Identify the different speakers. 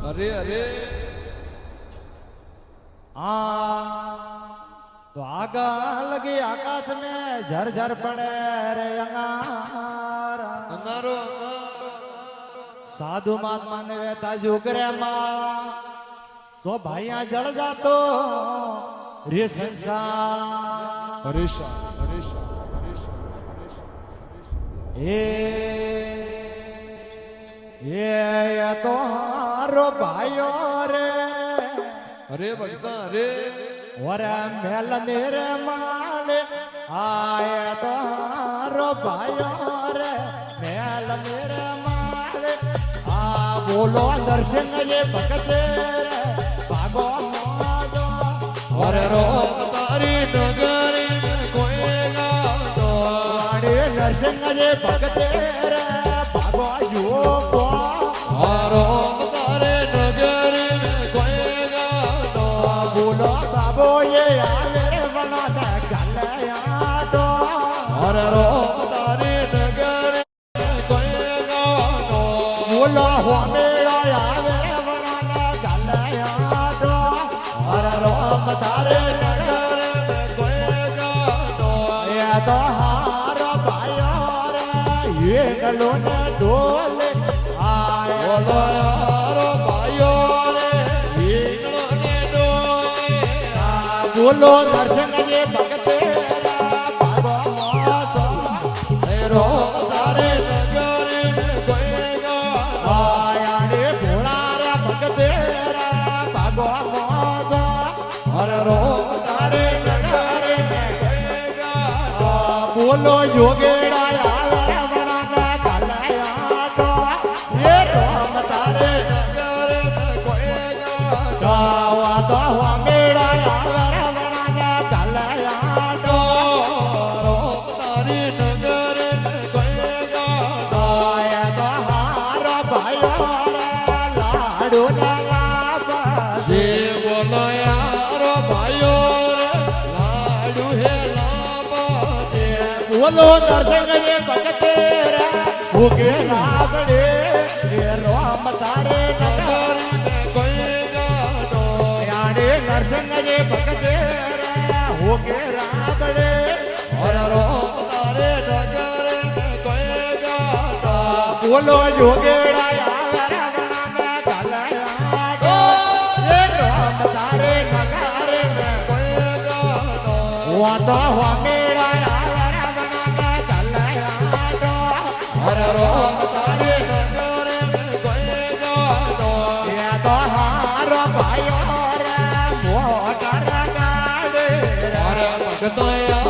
Speaker 1: अरे अरे
Speaker 2: तो आगा लगी आकाश में झरझर पड़े रे अंगारा
Speaker 1: अंगारो
Speaker 2: साधु महात्मा ने वेता जुगरे मां तो भाइया जल जातो रे संसार
Speaker 1: हरीशा हरीशा
Speaker 2: ये तो हारो भाइयों रे
Speaker 1: अरे भक्ता अरे
Speaker 2: और मेल नेरे माले आए तो हारो भाइयों रे मेल नेरे माले आ बोलो दर्शन ये भगते रे भागो मादो
Speaker 1: और रो तारी नगरी कोई गातो
Speaker 2: वाड़े दर्शन ये भगते रे भागो युगो
Speaker 1: और तारे नगरी कोई गातो
Speaker 2: बोलो बाबो ये आवे रे बना दे गलया दो
Speaker 1: और रो तारी नगरी कोई गातो
Speaker 2: बोलो हो मेरा आवे रे बना दे गलया दो
Speaker 1: और रो तारे नगरी कोई गातो
Speaker 2: ये तो हारो भाइयों रे ये गलो ने डोले आए
Speaker 1: बोलो यारो भाइयों रे ईगलो ने डोले
Speaker 2: बोलो दर्शन ये भगते रे बाबा मातो
Speaker 1: रो तारे नगरी कोई गातो
Speaker 2: आया रे भोला रे भगते रे बाबा मातो
Speaker 1: और रो तारे नगरी कोई गातो
Speaker 2: बोलो योगेड़ा आवे बना दे गलया दो ये राम तारे
Speaker 1: नगरी कोई गातो
Speaker 2: गावा तो हुआ मेरा आवे बना दे गलया दो
Speaker 1: रो तारी नगरी कोई गातो
Speaker 2: आया तो हारा भाइयों रे लाडू ने लाबा
Speaker 1: जे बोलो यारो भाइयों रे लाडू है लाबा दे
Speaker 2: बोलो दर्शन ये भगते रे भूगे रावड़े ये राम तारे नगर
Speaker 1: नगरी कोई गातो
Speaker 2: यारे दर्शन ये भगते रे भूगे रावड़े
Speaker 1: और रो तारे नगरी कोई गातो
Speaker 2: बोलो जोगेड़ा आवे बना दे गलया दो ये राम तारे नगर में
Speaker 1: कोई गातो
Speaker 2: वो तो हुआ मेरा आवे बना दे गलया दो
Speaker 1: और रो तारे नगरी कोई गातो
Speaker 2: ये तो हारो भाइयों रे मोटर गाड़े रे
Speaker 1: और भगतो